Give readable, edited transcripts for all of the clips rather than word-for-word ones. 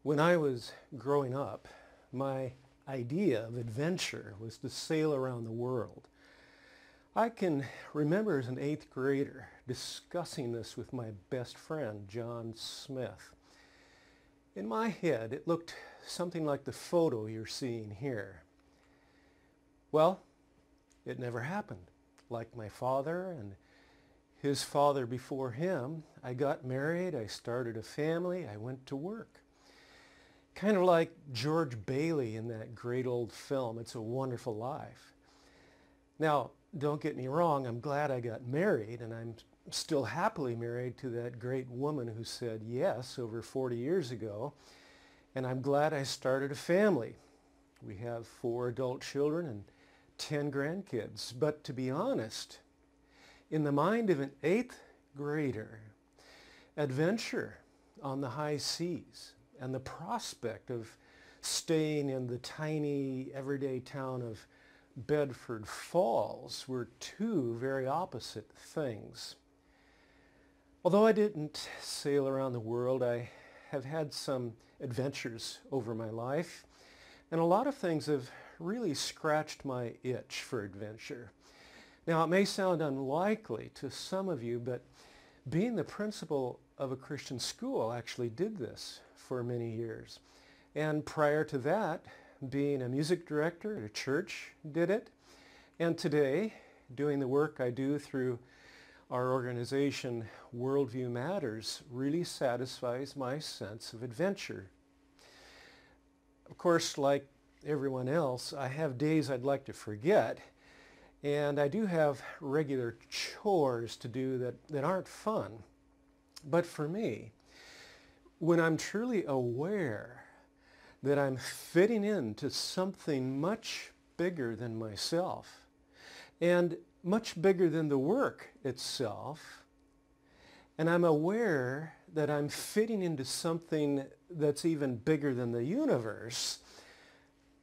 When I was growing up, my idea of adventure was to sail around the world. I can remember as an eighth grader discussing this with my best friend, John Smith. In my head, it looked something like the photo you're seeing here. Well, it never happened. Like my father and his father before him, I got married, I started a family, I went to work. Kind of like George Bailey in that great old film, It's a Wonderful Life. Now, don't get me wrong, I'm glad I got married, and I'm still happily married to that great woman who said yes over 40 years ago, and I'm glad I started a family. We have 4 adult children and 10 grandkids. But to be honest, in the mind of an 8th grader, adventure on the high seas and the prospect of staying in the tiny everyday town of Bedford Falls were 2 very opposite things. Although I didn't sail around the world, I have had some adventures over my life, and a lot of things have really scratched my itch for adventure. Now, it may sound unlikely to some of you, but being the principal of a Christian school actually did this for many years. And prior to that, being a music director at a church did it. And today, doing the work I do through our organization, Worldview Matters, really satisfies my sense of adventure. Of course, like everyone else, I have days I'd like to forget, and I do have regular chores to do that aren't fun. But for me, when I'm truly aware that I'm fitting into something much bigger than myself and much bigger than the work itself, and I'm aware that I'm fitting into something that's even bigger than the universe,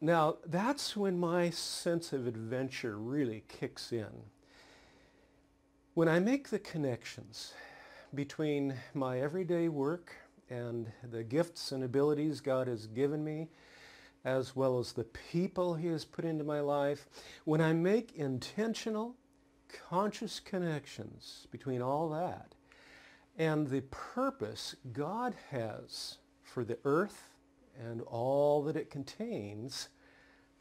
now that's when my sense of adventure really kicks in. When I make the connections between my everyday work and the gifts and abilities God has given me, as well as the people He has put into my life, when I make intentional, conscious connections between all that and the purpose God has for the earth and all that it contains,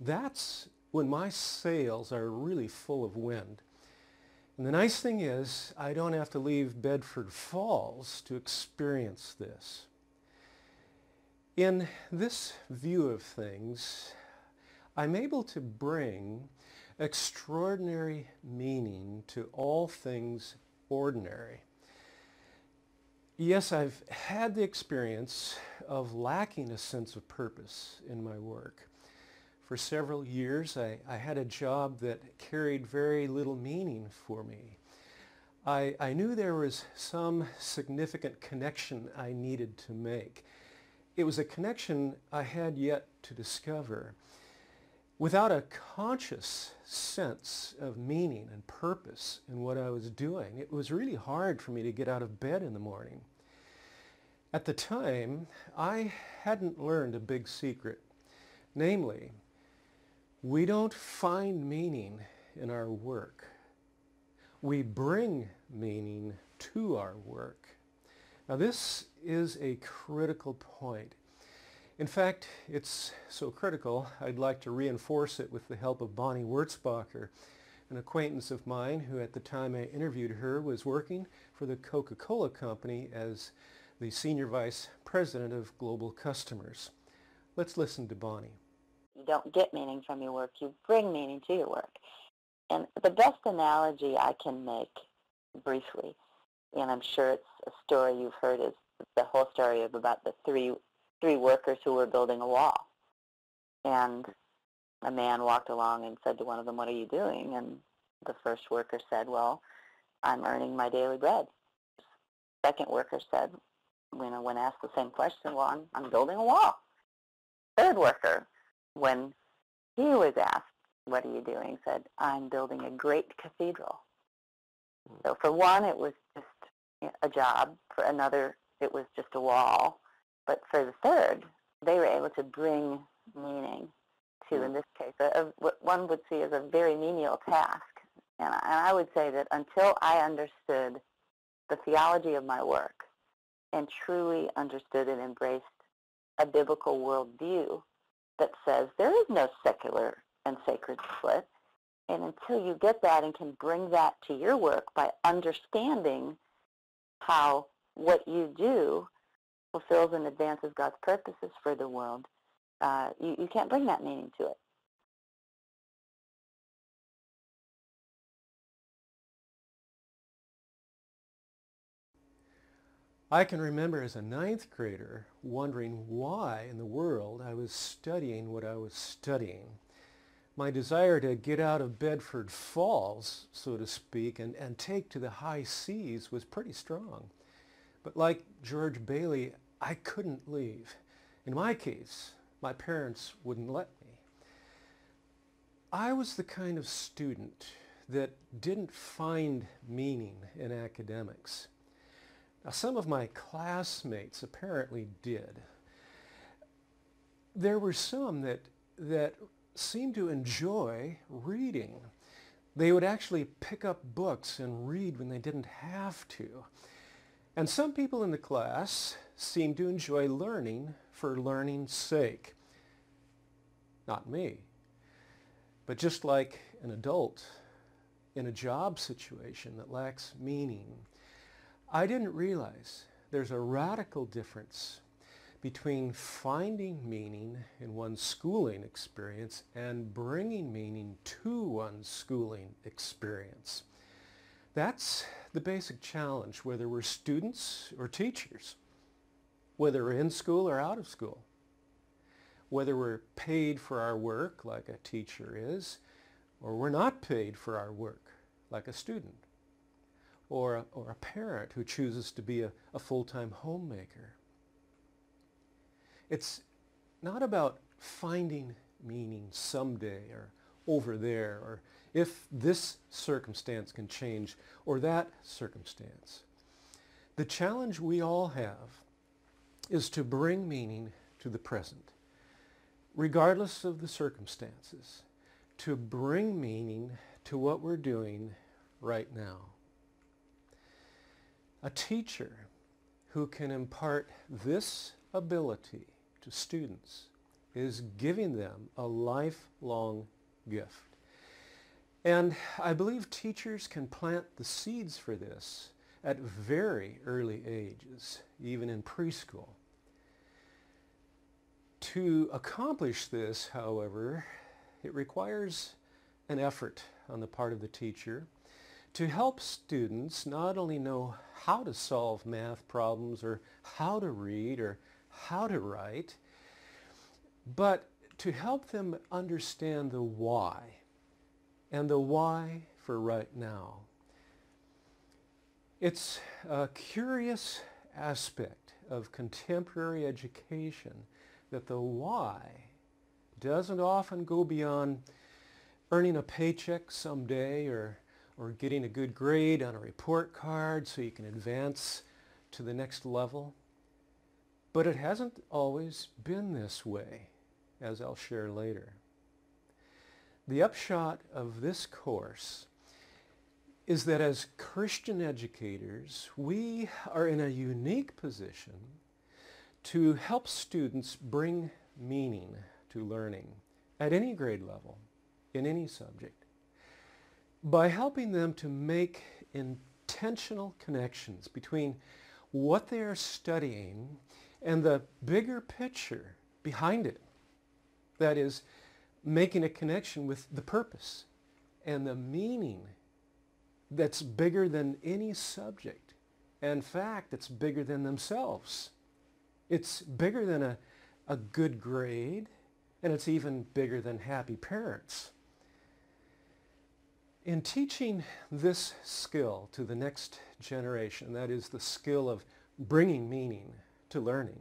that's when my sails are really full of wind. And the nice thing is, I don't have to leave Bedford Falls to experience this. In this view of things, I'm able to bring extraordinary meaning to all things ordinary. Yes, I've had the experience of lacking a sense of purpose in my work. For several years, I had a job that carried very little meaning for me. I knew there was some significant connection I needed to make. It was a connection I had yet to discover. Without a conscious sense of meaning and purpose in what I was doing, it was really hard for me to get out of bed in the morning. At the time, I hadn't learned a big secret, namely, we don't find meaning in our work. We bring meaning to our work. Now, this is a critical point. In fact, it's so critical, I'd like to reinforce it with the help of Bonnie Wurzbacher, an acquaintance of mine who at the time I interviewed her was working for the Coca-Cola Company as the Senior Vice President of Global Customers. Let's listen to Bonnie. You don't get meaning from your work, you bring meaning to your work. And the best analogy I can make briefly, and I'm sure it's a story you've heard, is the whole story of about the three workers who were building a wall. And a man walked along and said to one of them, "What are you doing?" And the first worker said, "Well, I'm earning my daily bread." The second worker said, when asked the same question, "Well, I'm building a wall." Third worker, when he was asked, "What are you doing?" said, "I'm building a great cathedral." So for one, it was just a job. For another, it was just a wall. But for the third, they were able to bring meaning to, in this case, what one would see as a very menial task. And I would say that until I understood the theology of my work and truly understood and embraced a biblical worldview that says there is no secular and sacred split, and until you get that and can bring that to your work by understanding how what you do fulfills and advances God's purposes for the world, you can't bring that meaning to it. I can remember as a ninth grader wondering why in the world I was studying what I was studying. My desire to get out of Bedford Falls, so to speak, and take to the high seas was pretty strong. But like George Bailey, I couldn't leave. In my case, my parents wouldn't let me. I was the kind of student that didn't find meaning in academics. Now, some of my classmates apparently did. There were some that seemed to enjoy reading. They would actually pick up books and read when they didn't have to. And some people in the class seemed to enjoy learning for learning's sake. Not me. But just like an adult in a job situation that lacks meaning, I didn't realize there's a radical difference between finding meaning in one's schooling experience and bringing meaning to one's schooling experience. That's the basic challenge, whether we're students or teachers, whether we're in school or out of school, whether we're paid for our work like a teacher is, or we're not paid for our work like a student, or a parent who chooses to be a full-time homemaker. It's not about finding meaning someday or over there, or if this circumstance can change or that circumstance. The challenge we all have is to bring meaning to the present, regardless of the circumstances, to bring meaning to what we're doing right now. A teacher who can impart this ability to students is giving them a lifelong gift. And I believe teachers can plant the seeds for this at very early ages, even in preschool. To accomplish this, however, it requires an effort on the part of the teacher to help students not only know how to solve math problems or how to read or how to write, but to help them understand the why, and the why for right now. It's a curious aspect of contemporary education that the why doesn't often go beyond earning a paycheck someday or getting a good grade on a report card so you can advance to the next level. But it hasn't always been this way, as I'll share later. The upshot of this course is that as Christian educators, we are in a unique position to help students bring meaning to learning at any grade level, in any subject, by helping them to make intentional connections between what they are studying and the bigger picture behind it. That is, making a connection with the purpose and the meaning that's bigger than any subject. In fact, it's bigger than themselves. It's bigger than a good grade, and it's even bigger than happy parents. In teaching this skill to the next generation, that is the skill of bringing meaning to learning,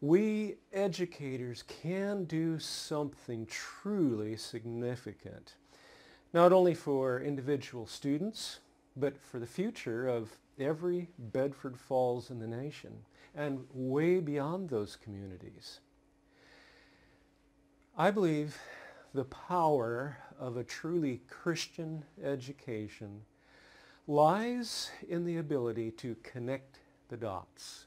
we educators can do something truly significant, not only for individual students, but for the future of every Bedford Falls in the nation and way beyond those communities. I believe the power of a truly Christian education lies in the ability to connect the dots.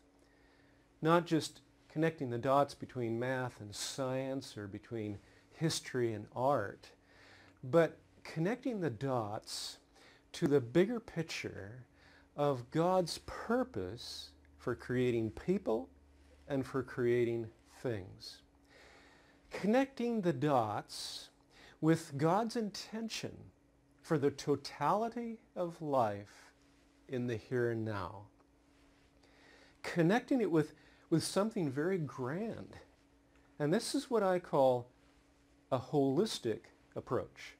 Not just connecting the dots between math and science or between history and art, but connecting the dots to the bigger picture of God's purpose for creating people and for creating things. Connecting the dots with God's intention for the totality of life in the here and now. Connecting it with something very grand. And this is what I call a holistic approach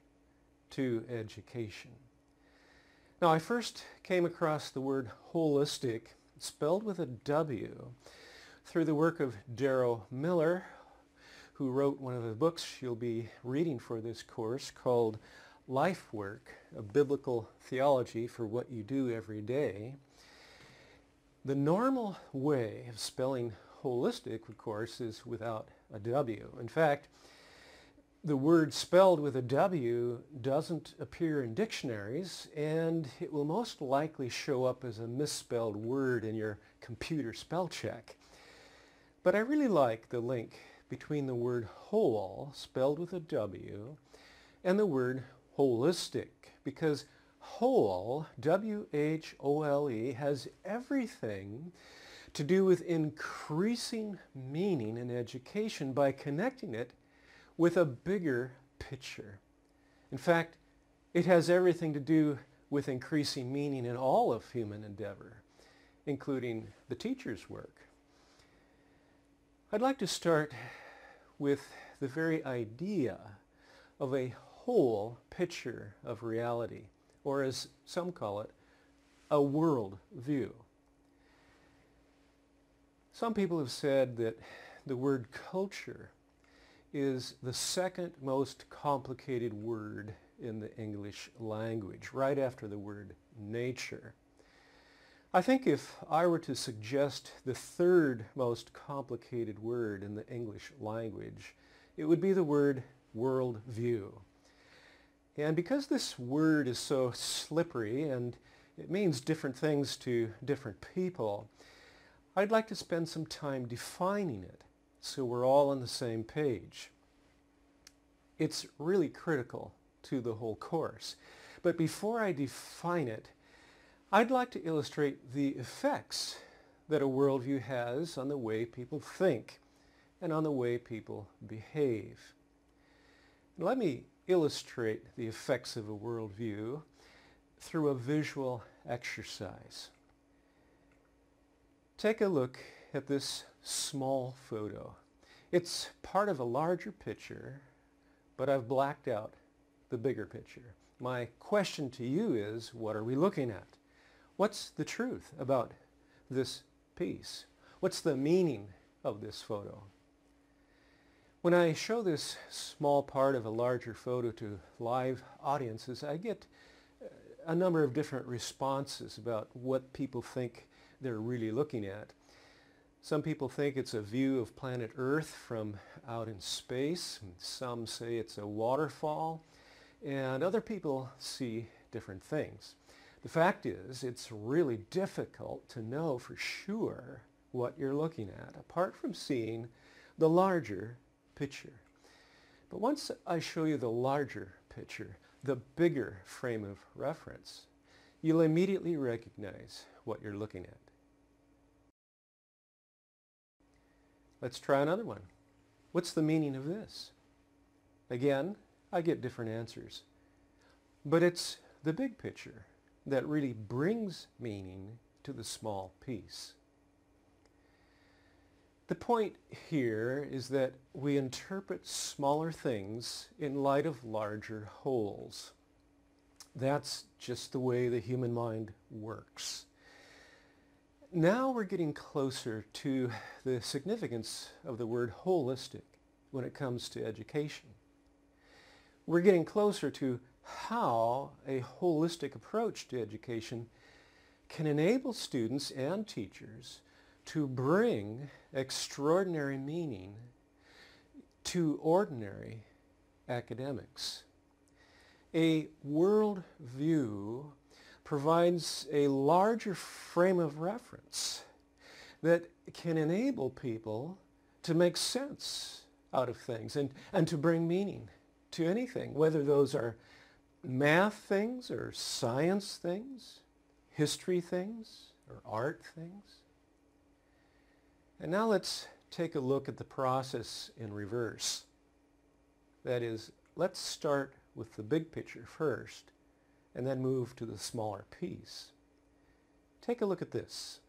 to education. Now, I first came across the word holistic, spelled with a W, through the work of Darrell Miller, who wrote one of the books you'll be reading for this course called Life Work, a Biblical Theology for What You Do Every Day. The normal way of spelling holistic, of course, is without a W. In fact, the word spelled with a W doesn't appear in dictionaries, and it will most likely show up as a misspelled word in your computer spell check. But I really like the link between the word whole, spelled with a W, and the word holistic, because whole, W-H-O-L-E, has everything to do with increasing meaning in education by connecting it with a bigger picture. In fact, it has everything to do with increasing meaning in all of human endeavor, including the teacher's work. I'd like to start with the very idea of a whole picture of reality, or as some call it, a world view. Some people have said that the word culture is the second most complicated word in the English language, right after the word nature. I think if I were to suggest the third most complicated word in the English language, it would be the word worldview. And because this word is so slippery and it means different things to different people, I'd like to spend some time defining it so we're all on the same page. It's really critical to the whole course. But before I define it, I'd like to illustrate the effects that a worldview has on the way people think and on the way people behave. Let me illustrate the effects of a worldview through a visual exercise. Take a look at this small photo. It's part of a larger picture, but I've blacked out the bigger picture. My question to you is, what are we looking at? What's the truth about this piece? What's the meaning of this photo? When I show this small part of a larger photo to live audiences, I get a number of different responses about what people think they're really looking at. Some people think it's a view of planet Earth from out in space. Some say it's a waterfall. And other people see different things. The fact is, it's really difficult to know for sure what you're looking at, apart from seeing the larger picture. But once I show you the larger picture, the bigger frame of reference, you'll immediately recognize what you're looking at. Let's try another one. What's the meaning of this? Again, I get different answers. But it's the big picture that really brings meaning to the small piece. The point here is that we interpret smaller things in light of larger wholes. That's just the way the human mind works. Now we're getting closer to the significance of the word holistic when it comes to education. We're getting closer to how a holistic approach to education can enable students and teachers to bring extraordinary meaning to ordinary academics. A worldview provides a larger frame of reference that can enable people to make sense out of things and to bring meaning to anything, whether those are math things or science things, history things or art things. And now let's take a look at the process in reverse. That is, let's start with the big picture first and then move to the smaller piece. Take a look at this.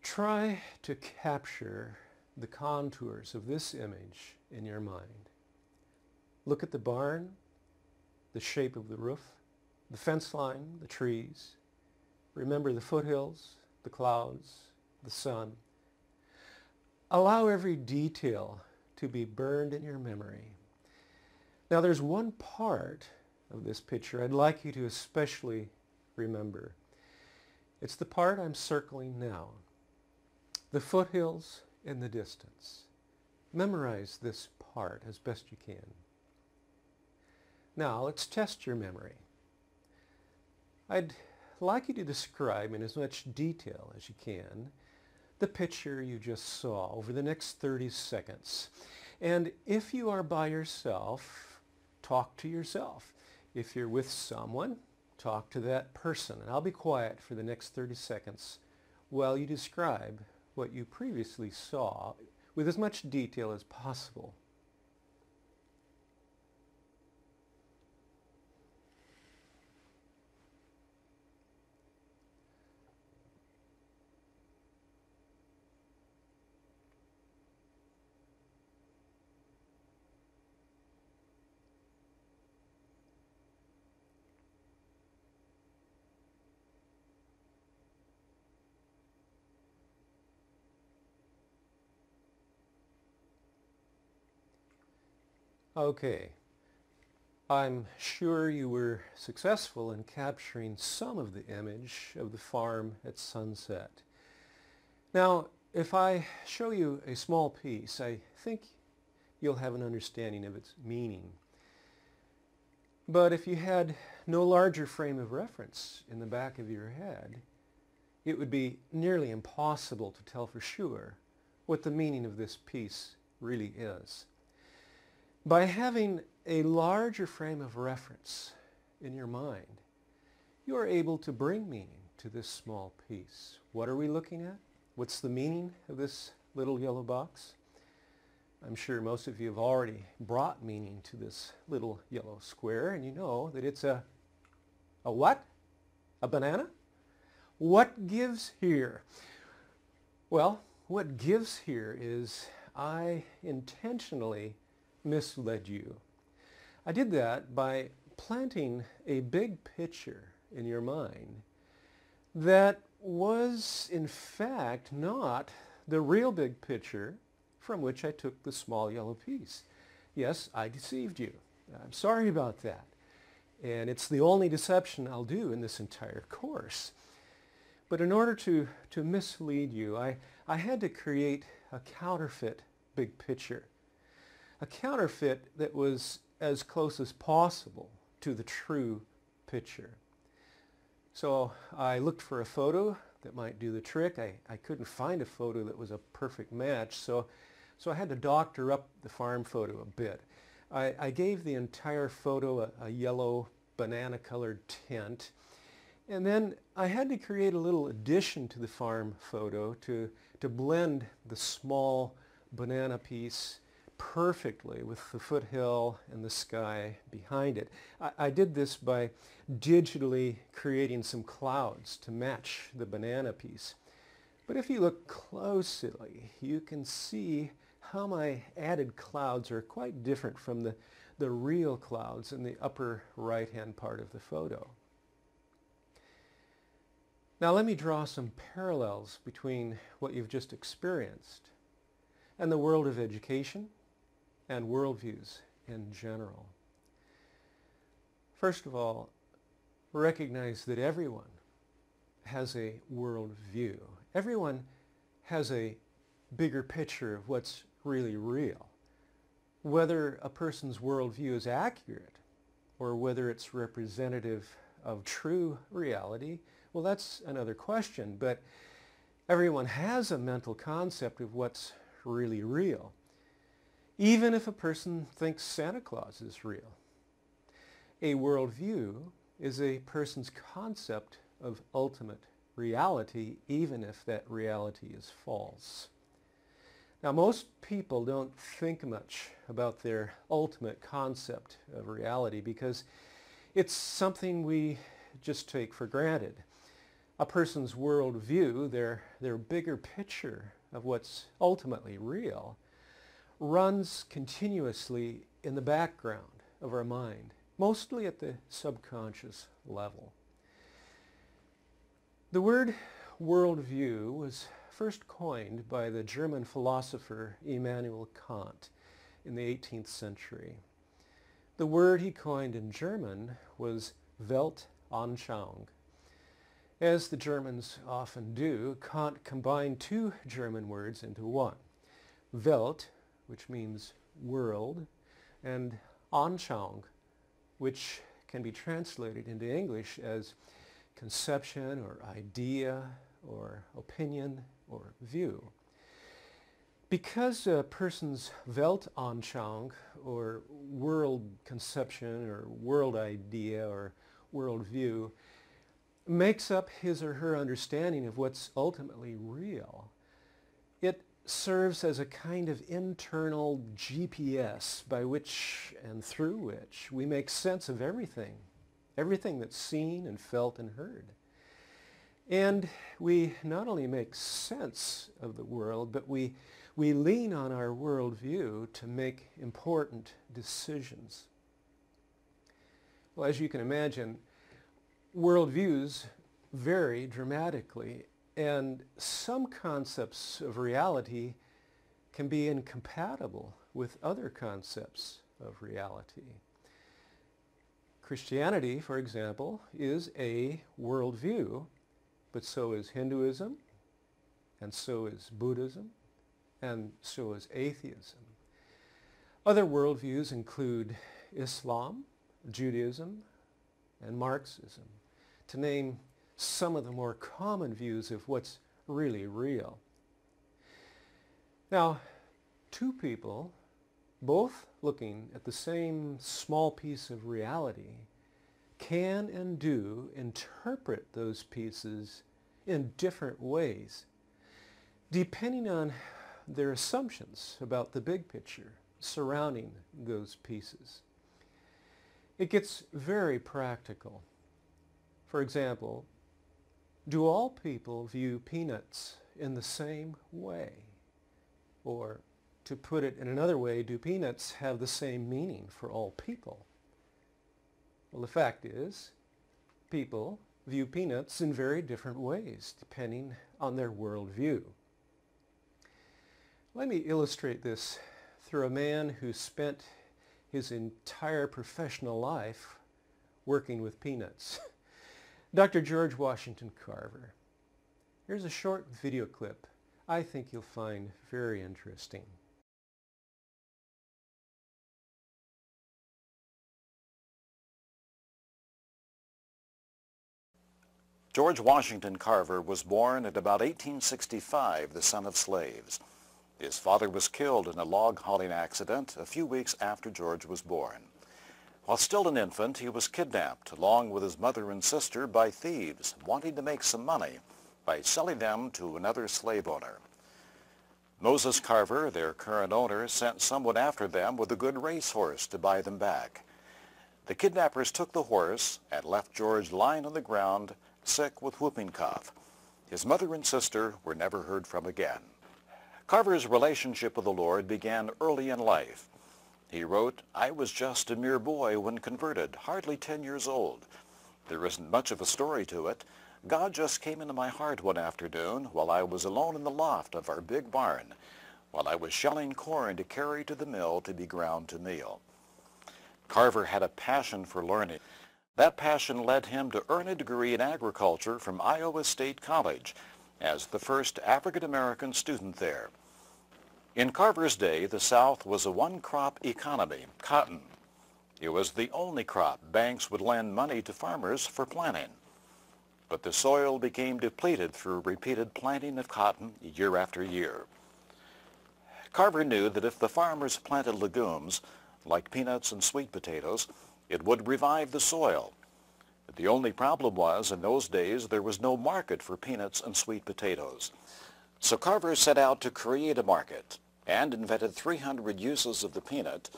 Try to capture the contours of this image in your mind. Look at the barn, the shape of the roof, the fence line, the trees. Remember the foothills, the clouds, the sun. Allow every detail to be burned in your memory. Now there's one part of this picture I'd like you to especially remember. It's the part I'm circling now. The foothills in the distance. Memorize this part as best you can. Now let's test your memory. I'd like you to describe in as much detail as you can the picture you just saw over the next 30 seconds. And if you are by yourself, talk to yourself. If you're with someone, talk to that person. And I'll be quiet for the next 30 seconds while you describe what you previously saw with as much detail as possible. Okay, I'm sure you were successful in capturing some of the image of the farm at sunset. Now, if I show you a small piece, I think you'll have an understanding of its meaning. But if you had no larger frame of reference in the back of your head, it would be nearly impossible to tell for sure what the meaning of this piece really is. By having a larger frame of reference in your mind, you are able to bring meaning to this small piece. What are we looking at? What's the meaning of this little yellow box? I'm sure most of you have already brought meaning to this little yellow square, and you know that it's a what? A banana? What gives here? Well, what gives here is I intentionally misled you. I did that by planting a big picture in your mind that was in fact not the real big picture from which I took the small yellow piece. Yes, I deceived you. I'm sorry about that. And it's the only deception I'll do in this entire course. But in order to mislead you, I had to create a counterfeit big picture. A counterfeit that was as close as possible to the true picture. So I looked for a photo that might do the trick. I couldn't find a photo that was a perfect match, so I had to doctor up the farm photo a bit. I gave the entire photo a yellow banana-colored tint, and then I had to create a little addition to the farm photo to blend the small banana piece perfectly with the foothill and the sky behind it. I did this by digitally creating some clouds to match the banana piece. But if you look closely, you can see how my added clouds are quite different from the real clouds in the upper right-hand part of the photo. Now let me draw some parallels between what you've just experienced and the world of education and worldviews in general. First of all, recognize that everyone has a worldview. Everyone has a bigger picture of what's really real. Whether a person's worldview is accurate or whether it's representative of true reality, well, that's another question. But everyone has a mental concept of what's really real, even if a person thinks Santa Claus is real. A worldview is a person's concept of ultimate reality, even if that reality is false. Now, most people don't think much about their ultimate concept of reality because it's something we just take for granted. A person's worldview, their bigger picture of what's ultimately real, runs continuously in the background of our mind, mostly at the subconscious level. The word worldview was first coined by the German philosopher Immanuel Kant in the 18th century. The word he coined in German was Weltanschauung. As the Germans often do, Kant combined two German words into one. Welt, which means world, and Anschauung, which can be translated into English as conception or idea or opinion or view. Because a person's Weltanschauung or world conception or world idea or world view makes up his or her understanding of what's ultimately real, it serves as a kind of internal GPS by which and through which we make sense of everything that's seen and felt and heard. And we not only make sense of the world, but we lean on our worldview to make important decisions. Well, as you can imagine, worldviews vary dramatically, and some concepts of reality can be incompatible with other concepts of reality. Christianity, for example, is a worldview, but so is Hinduism, and so is Buddhism, and so is atheism. Other worldviews include Islam, Judaism, and Marxism, to name some of the more common views of what's really real. Now, two people, both looking at the same small piece of reality, can and do interpret those pieces in different ways, depending on their assumptions about the big picture surrounding those pieces. It gets very practical. For example, do all people view peanuts in the same way? Or, to put it in another way, do peanuts have the same meaning for all people? Well, the fact is, people view peanuts in very different ways, depending on their worldview. Let me illustrate this through a man who spent his entire professional life working with peanuts. Dr. George Washington Carver. Here's a short video clip I think you'll find very interesting. George Washington Carver was born at about 1865, the son of slaves. His father was killed in a log hauling accident a few weeks after George was born. While still an infant, he was kidnapped along with his mother and sister by thieves wanting to make some money by selling them to another slave owner. Moses Carver, their current owner, sent someone after them with a good racehorse to buy them back. The kidnappers took the horse and left George lying on the ground, sick with whooping cough. His mother and sister were never heard from again. Carver's relationship with the Lord began early in life. He wrote, "I was just a mere boy when converted, hardly 10 years old. There isn't much of a story to it. God just came into my heart one afternoon while I was alone in the loft of our big barn, while I was shelling corn to carry to the mill to be ground to meal." Carver had a passion for learning. That passion led him to earn a degree in agriculture from Iowa State College as the first African-American student there. In Carver's day, the South was a one-crop economy, cotton. It was the only crop banks would lend money to farmers for planting. But the soil became depleted through repeated planting of cotton year after year. Carver knew that if the farmers planted legumes, like peanuts and sweet potatoes, it would revive the soil. But the only problem was, in those days, there was no market for peanuts and sweet potatoes. So Carver set out to create a market and invented 300 uses of the peanut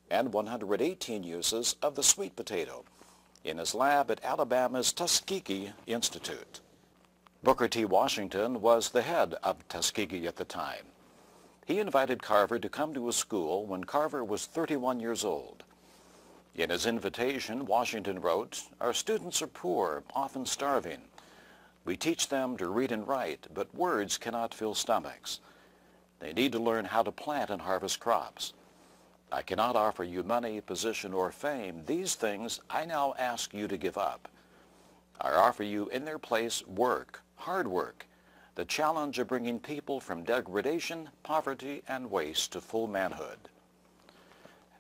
and 118 uses of the sweet potato in his lab at Alabama's Tuskegee Institute. Booker T. Washington was the head of Tuskegee at the time. He invited Carver to come to his school when Carver was 31 years old. In his invitation, Washington wrote, "Our students are poor, often starving. We teach them to read and write, but words cannot fill stomachs. They need to learn how to plant and harvest crops. I cannot offer you money, position, or fame. These things I now ask you to give up. I offer you in their place work, hard work, the challenge of bringing people from degradation, poverty, and waste to full manhood."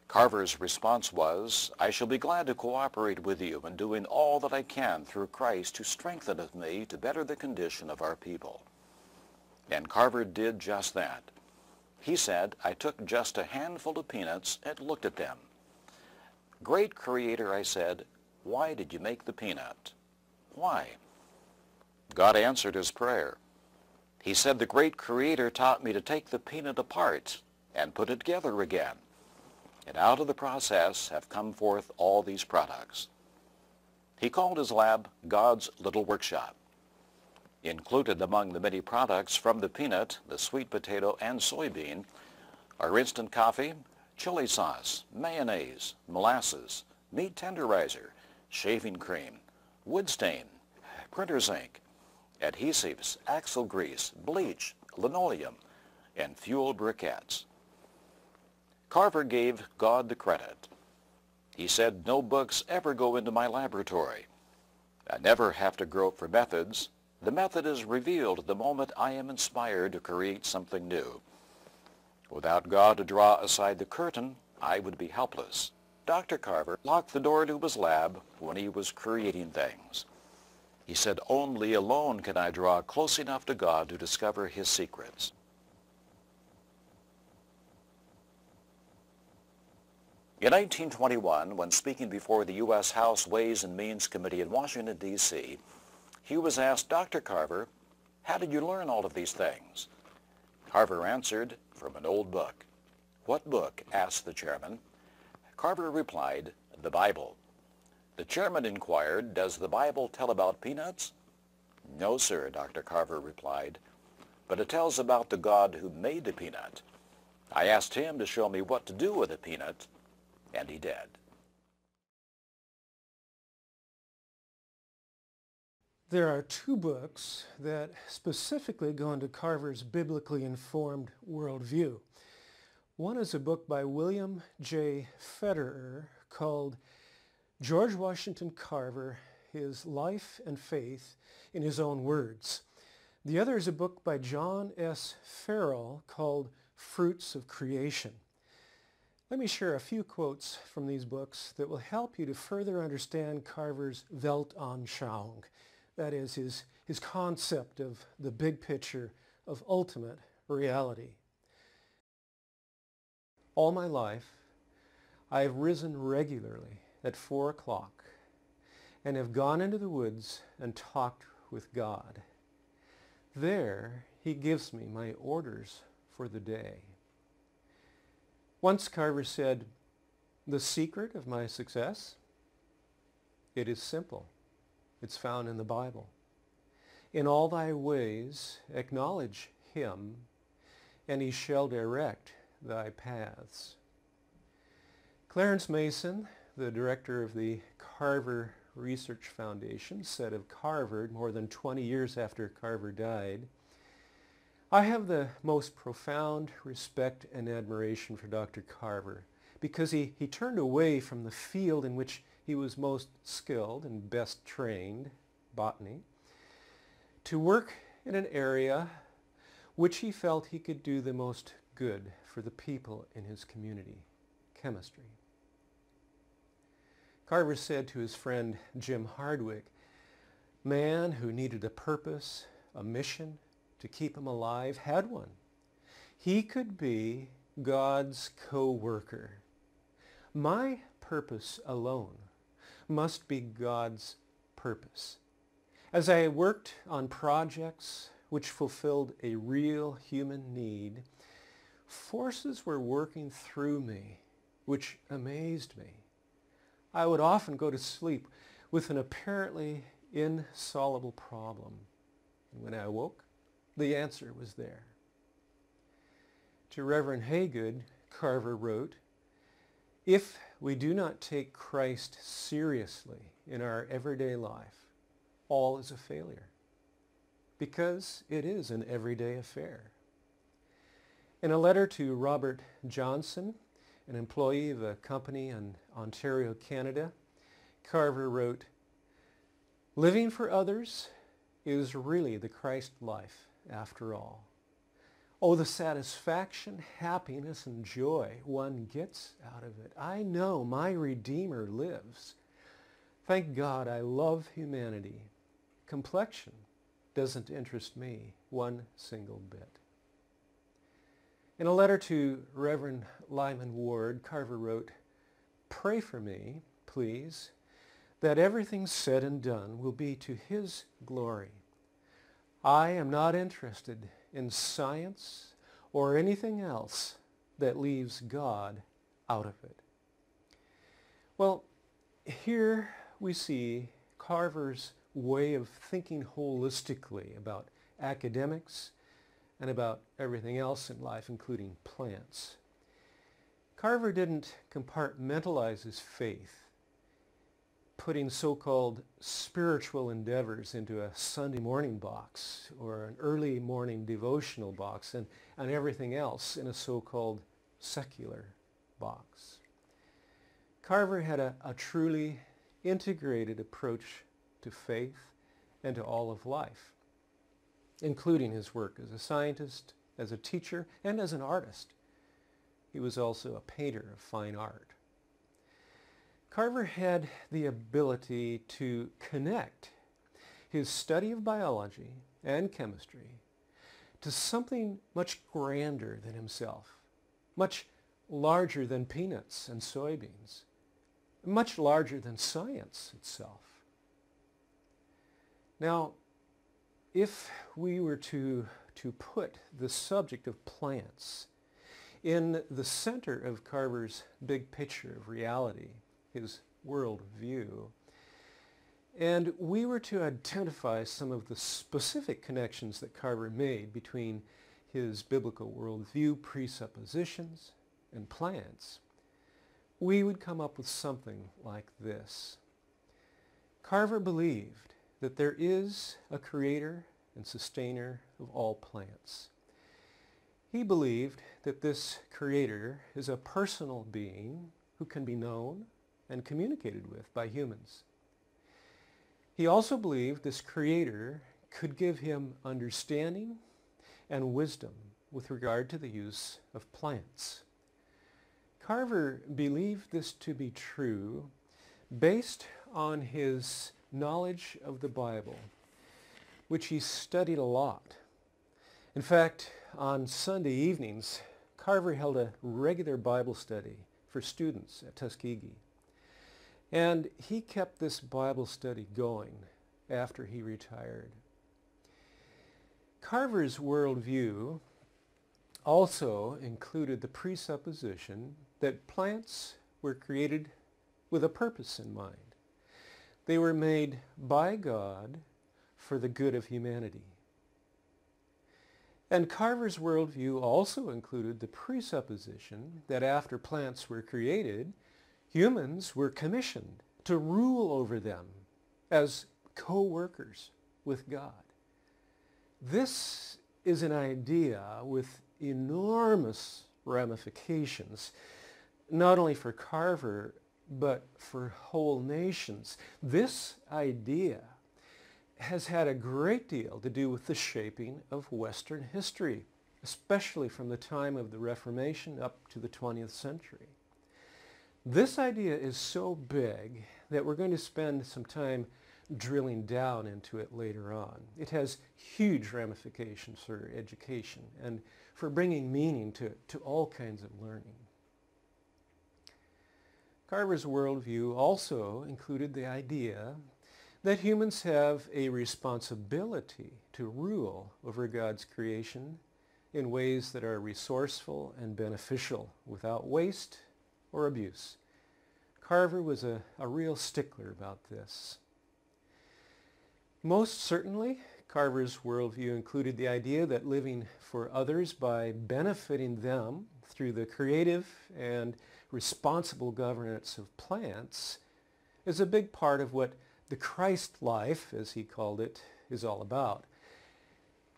Carver's response was, "I shall be glad to cooperate with you in doing all that I can through Christ who strengtheneth me to better the condition of our people." And Carver did just that. He said, "I took just a handful of peanuts and looked at them. 'Great Creator,' I said, 'why did you make the peanut? Why?' God answered his prayer. He said, 'The great Creator taught me to take the peanut apart and put it together again. And out of the process have come forth all these products.'" He called his lab God's Little Workshop. Included among the many products from the peanut, the sweet potato, and soybean are instant coffee, chili sauce, mayonnaise, molasses, meat tenderizer, shaving cream, wood stain, printer's ink, adhesives, axle grease, bleach, linoleum, and fuel briquettes. Carver gave God the credit. He said, "No books ever go into my laboratory. I never have to grope for methods. The method is revealed the moment I am inspired to create something new. Without God to draw aside the curtain, I would be helpless." Dr. Carver locked the door to his lab when he was creating things. He said, "Only alone can I draw close enough to God to discover his secrets." In 1921, when speaking before the U.S. House Ways and Means Committee in Washington, D.C., he was asked, "Dr. Carver, how did you learn all of these things?" Carver answered, "From an old book." "What book?" asked the chairman. Carver replied, "The Bible." The chairman inquired, "Does the Bible tell about peanuts?" "No, sir," Dr. Carver replied, "but it tells about the God who made the peanut. I asked him to show me what to do with a peanut, and he did." There are two books that specifically go into Carver's biblically informed worldview. One is a book by William J. Federer called George Washington Carver, His Life and Faith in His Own Words. The other is a book by John S. Farrell called Fruits of Creation. Let me share a few quotes from these books that will help you to further understand Carver's Weltanschauung. That is his concept of the big picture of ultimate reality. "All my life, I have risen regularly at 4 o'clock and have gone into the woods and talked with God. There he gives me my orders for the day." Once Carver said, "The secret of my success? It is simple. It's found in the Bible. In all thy ways acknowledge him, and he shall direct thy paths." Clarence Mason, the director of the Carver Research Foundation, said of Carver more than 20 years after Carver died, "I have the most profound respect and admiration for Dr. Carver because he turned away from the field in which he was most skilled and best trained, botany, to work in an area which he felt he could do the most good for the people in his community, chemistry. Carver said to his friend Jim Hardwick, man who needed a purpose, a mission to keep him alive, had one. He could be God's co-worker. My purpose alone must be God's purpose. As I worked on projects which fulfilled a real human need, forces were working through me which amazed me. I would often go to sleep with an apparently insoluble problem. And when I awoke, the answer was there. To Reverend Haygood, Carver wrote, if we do not take Christ seriously in our everyday life, all is a failure, because it is an everyday affair. In a letter to Robert Johnson, an employee of a company in Ontario, Canada, Carver wrote, living for others is really the Christ life after all. Oh, the satisfaction, happiness, and joy one gets out of it. I know my Redeemer lives. Thank God I love humanity. Complexion doesn't interest me one single bit. In a letter to Reverend Lyman Ward, Carver wrote, pray for me, please, that everything said and done will be to his glory. I am not interested in science or anything else that leaves God out of it. Well, here we see Carver's way of thinking holistically about academics and about everything else in life, including plants. Carver didn't compartmentalize his faith, putting so-called spiritual endeavors into a Sunday morning box or an early morning devotional box and everything else in a so-called secular box. Carver had a truly integrated approach to faith and to all of life, including his work as a scientist, as a teacher, and as an artist. He was also a painter of fine art. Carver had the ability to connect his study of biology and chemistry to something much grander than himself, much larger than peanuts and soybeans, much larger than science itself. Now, if we were to put the subject of plants in the center of Carver's big picture of reality, his worldview, and we were to identify some of the specific connections that Carver made between his biblical worldview presuppositions and plants, we would come up with something like this. Carver believed that there is a creator and sustainer of all plants. He believed that this creator is a personal being who can be known and communicated with by humans. He also believed this creator could give him understanding and wisdom with regard to the use of plants. Carver believed this to be true based on his knowledge of the Bible, which he studied a lot. In fact, on Sunday evenings, Carver held a regular Bible study for students at Tuskegee. And he kept this Bible study going after he retired. Carver's worldview also included the presupposition that plants were created with a purpose in mind. They were made by God for the good of humanity. And Carver's worldview also included the presupposition that after plants were created, humans were commissioned to rule over them as co-workers with God. This is an idea with enormous ramifications, not only for Carver, but for whole nations. This idea has had a great deal to do with the shaping of Western history, especially from the time of the Reformation up to the 20th century. This idea is so big that we're going to spend some time drilling down into it later on. It has huge ramifications for education and for bringing meaning to all kinds of learning. Carver's worldview also included the idea that humans have a responsibility to rule over God's creation in ways that are resourceful and beneficial without waste or abuse. Carver was a real stickler about this. Most certainly, Carver's worldview included the idea that living for others by benefiting them through the creative and responsible governance of plants is a big part of what the Christ life, as he called it, is all about.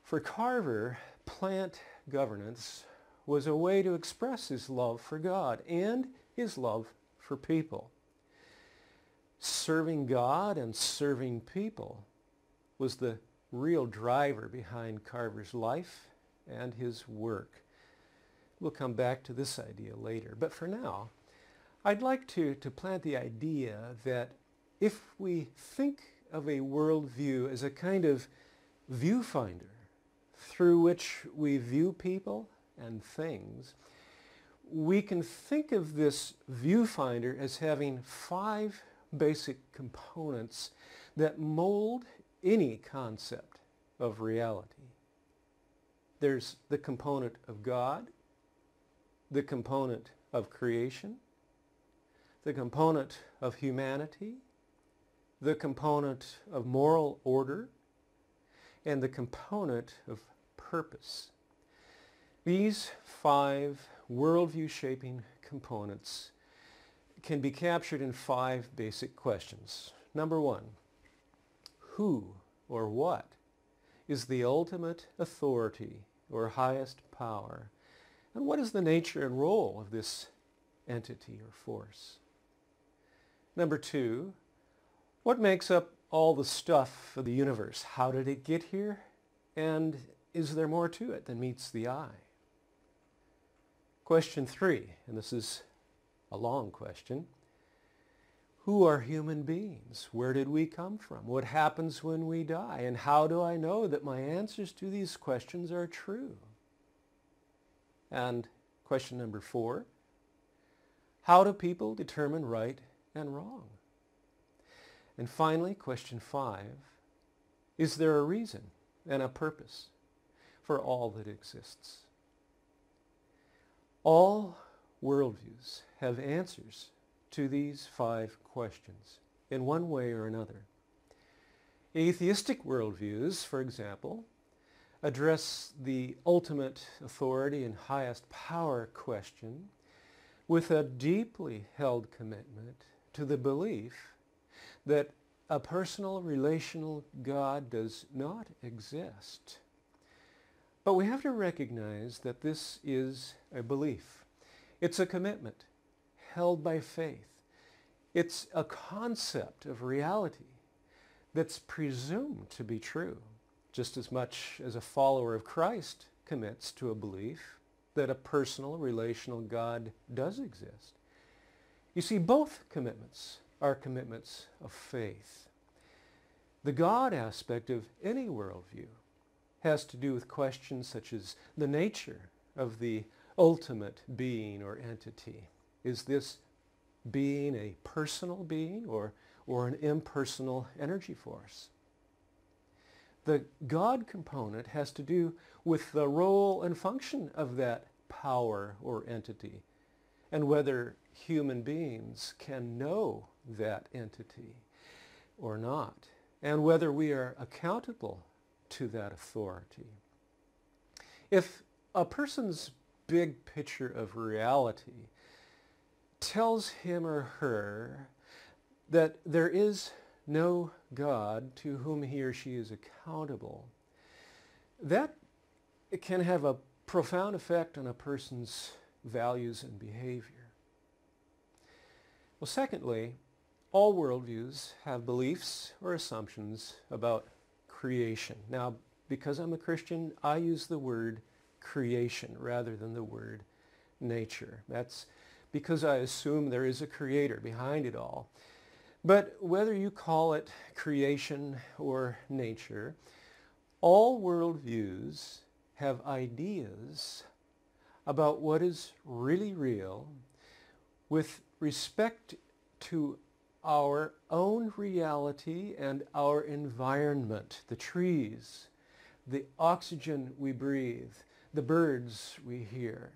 For Carver, plant governance was a way to express his love for God and his love for people. Serving God and serving people was the real driver behind Carver's life and his work. We'll come back to this idea later, but for now, I'd like to plant the idea that if we think of a worldview as a kind of viewfinder through which we view people and things, we can think of this viewfinder as having 5 basic components that mold any concept of reality. There's the component of God, the component of creation, the component of humanity, the component of moral order, and the component of purpose. These 5 worldview-shaping components can be captured in 5 basic questions. Number 1, who or what is the ultimate authority or highest power? And what is the nature and role of this entity or force? Number 2, what makes up all the stuff of the universe? How did it get here? And is there more to it than meets the eye? Question 3, and this is a long question. Who are human beings? Where did we come from? What happens when we die? And how do I know that my answers to these questions are true? And question number 4, how do people determine right and wrong? And finally, question 5, is there a reason and a purpose for all that exists? All worldviews have answers to these 5 questions in one way or another. Atheistic worldviews, for example, address the ultimate authority and highest power question with a deeply held commitment to the belief that a personal relational God does not exist. But we have to recognize that this is a belief. It's a commitment held by faith. It's a concept of reality that's presumed to be true, just as much as a follower of Christ commits to a belief that a personal relational God does exist. You see, both commitments are commitments of faith. The God aspect of any worldview has to do with questions such as the nature of the ultimate being or entity. Is this being a personal being or an impersonal energy force? The God component has to do with the role and function of that power or entity and whether human beings can know that entity or not, and whether we are accountable to that authority. If a person's big picture of reality tells him or her that there is no God to whom he or she is accountable, that can have a profound effect on a person's values and behavior. Well, secondly, all worldviews have beliefs or assumptions about creation. Now, because I'm a Christian, I use the word creation rather than the word nature. That's because I assume there is a creator behind it all. But whether you call it creation or nature, all worldviews have ideas about what is really real with respect to our own reality and our environment, the trees, the oxygen we breathe, the birds we hear.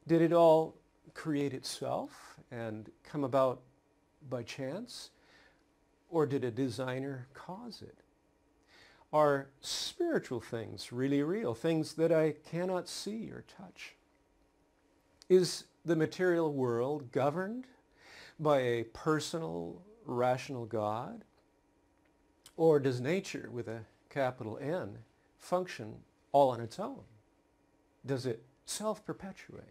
Did it all create itself and come about by chance? Or did a designer cause it? Are spiritual things really real, things that I cannot see or touch? Is the material world governed by a personal, rational God? Or does nature, with a capital N, function all on its own? Does it self-perpetuate?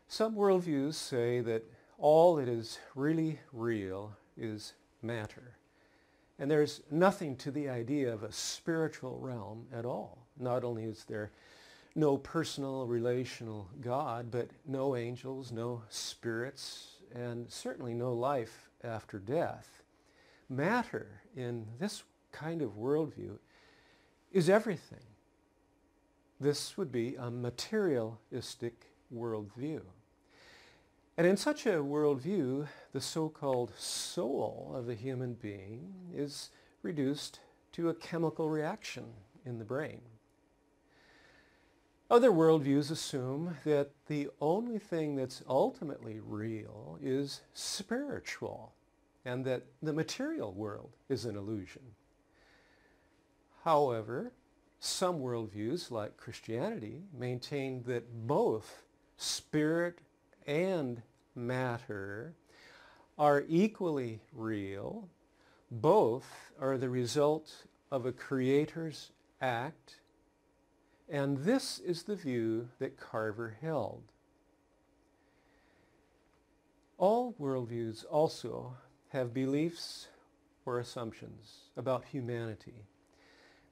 Some worldviews say that all that is really real is matter. And there's nothing to the idea of a spiritual realm at all. Not only is there no personal, relational God, but no angels, no spirits, and certainly no life after death. Matter in this kind of worldview is everything. This would be a materialistic worldview. And in such a worldview, the so-called soul of the human being is reduced to a chemical reaction in the brain. Other worldviews assume that the only thing that's ultimately real is spiritual, and that the material world is an illusion. However, some worldviews, like Christianity, maintain that both spirit and matter are equally real. Both are the result of a creator's act, and this is the view that Carver held. All worldviews also have beliefs or assumptions about humanity.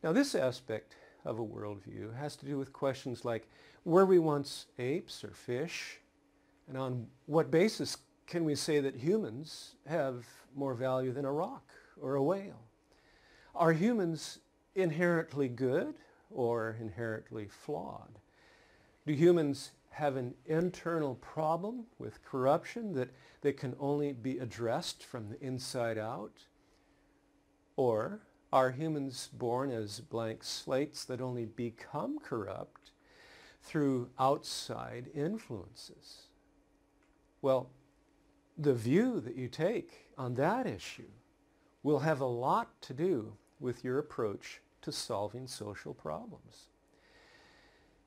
Now, this aspect of a worldview has to do with questions like, were we once apes or fish? And on what basis can we say that humans have more value than a rock or a whale? Are humans inherently good or inherently flawed? Do humans have an internal problem with corruption that can only be addressed from the inside out? Or are humans born as blank slates that only become corrupt through outside influences? Well, the view that you take on that issue will have a lot to do with your approach to solving social problems.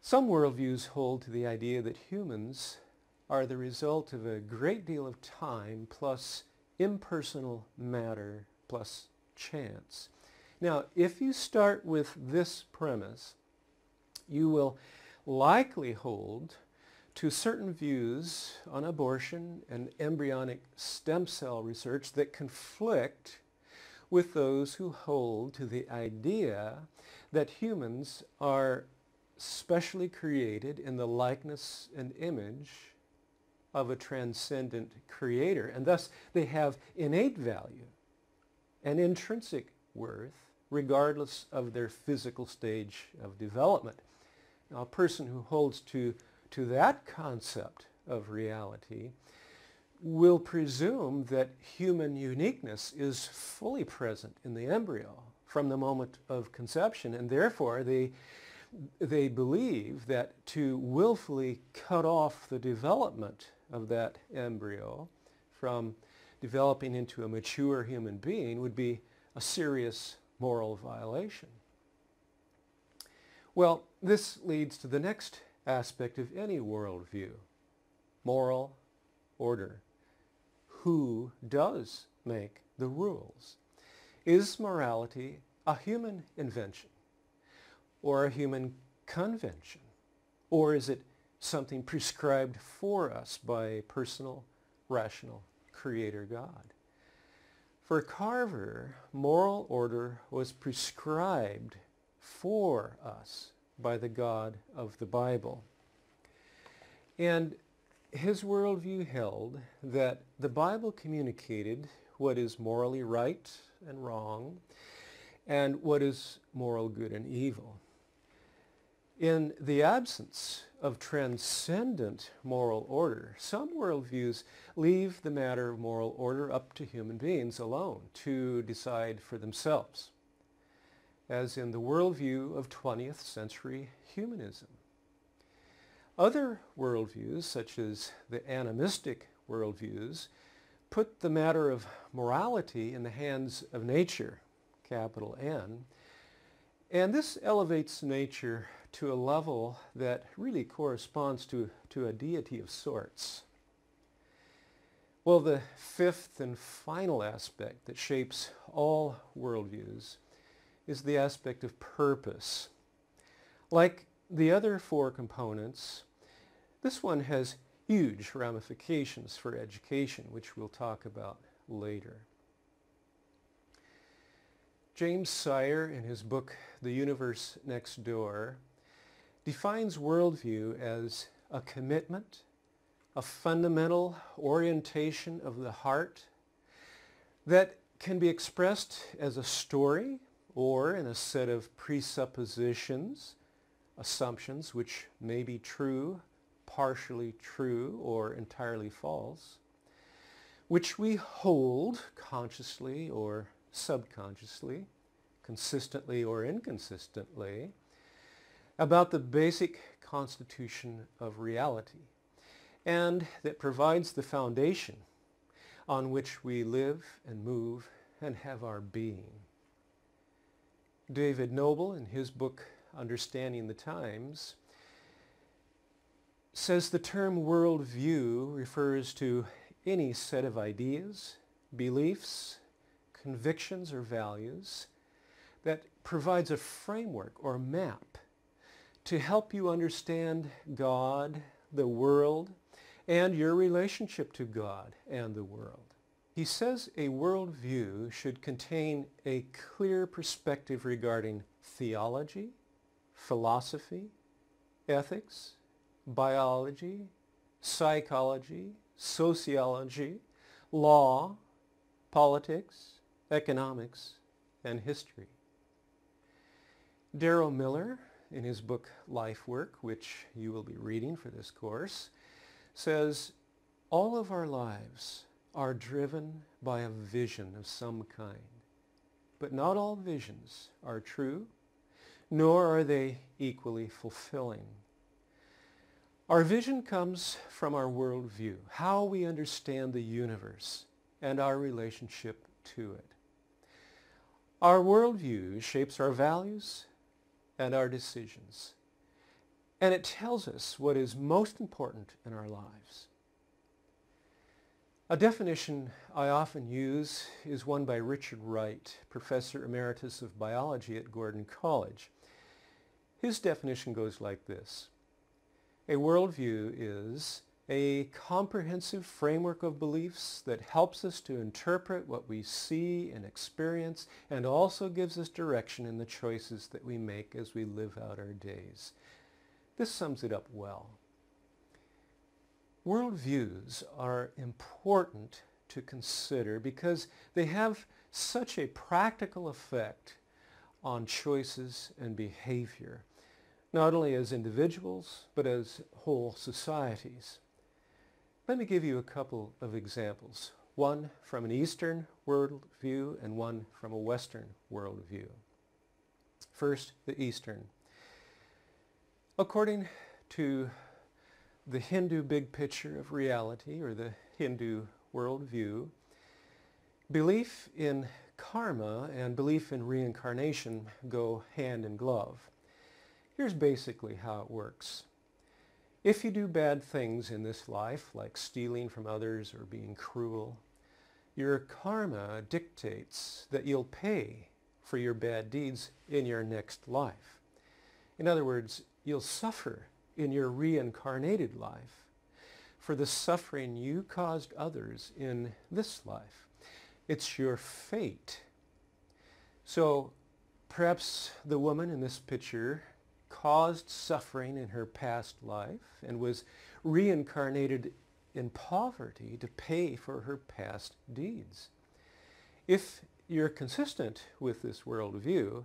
Some worldviews hold to the idea that humans are the result of a great deal of time plus impersonal matter plus chance. Now, if you start with this premise, you will likely hold to certain views on abortion and embryonic stem cell research that conflict with those who hold to the idea that humans are specially created in the likeness and image of a transcendent creator, and thus they have innate value and intrinsic worth regardless of their physical stage of development. Now, a person who holds to that concept of reality will presume that human uniqueness is fully present in the embryo from the moment of conception, and therefore they believe that to willfully cut off the development of that embryo from developing into a mature human being would be a serious moral violation. Well, this leads to the next aspect of any worldview: moral order. Who does make the rules? Is morality a human invention or a human convention? Or is it something prescribed for us by personal, rational creator God. For Carver, moral order was prescribed for us by the God of the Bible. And his worldview held that the Bible communicated what is morally right and wrong and what is moral good and evil. In the absence of transcendent moral order, some worldviews leave the matter of moral order up to human beings alone to decide for themselves, as in the worldview of 20th century humanism. Other worldviews, such as the animistic worldviews, put the matter of morality in the hands of nature, capital N, and this elevates nature to a level that really corresponds to a deity of sorts. Well, the fifth and final aspect that shapes all worldviews is the aspect of purpose. Like the other four components, this one has huge ramifications for education, which we'll talk about later. James Sire, in his book, The Universe Next Door, defines worldview as a commitment, a fundamental orientation of the heart that can be expressed as a story or in a set of presuppositions, assumptions which may be true, partially true, or entirely false, which we hold consciously or subconsciously, consistently or inconsistently, about the basic constitution of reality, and that provides the foundation on which we live and move and have our being. David Noble, in his book Understanding the Times, says the term worldview refers to any set of ideas, beliefs, convictions, or values that provides a framework or map to help you understand God, the world, and your relationship to God and the world. He says a worldview should contain a clear perspective regarding theology, philosophy, ethics, biology, psychology, sociology, law, politics, economics, and history. Darrell Miller, in his book Life Work, which you will be reading for this course, says, all of our lives are driven by a vision of some kind, but not all visions are true, nor are they equally fulfilling. Our vision comes from our worldview, how we understand the universe and our relationship to it. Our worldview shapes our values and our decisions, and it tells us what is most important in our lives. A definition I often use is one by Richard Wright, Professor Emeritus of Biology at Gordon College. His definition goes like this: a worldview is a comprehensive framework of beliefs that helps us to interpret what we see and experience and also gives us direction in the choices that we make as we live out our days. This sums it up well. Worldviews are important to consider because they have such a practical effect on choices and behavior, not only as individuals, but as whole societies. Let me give you a couple of examples, one from an Eastern worldview and one from a Western worldview. First, the Eastern. According to the Hindu big picture of reality, or the Hindu worldview, belief in karma and belief in reincarnation go hand in glove. Here's basically how it works. If you do bad things in this life, like stealing from others or being cruel, your karma dictates that you'll pay for your bad deeds in your next life. In other words, you'll suffer in your reincarnated life for the suffering you caused others in this life. It's your fate. So perhaps the woman in this picture caused suffering in her past life and was reincarnated in poverty to pay for her past deeds. If you're consistent with this worldview,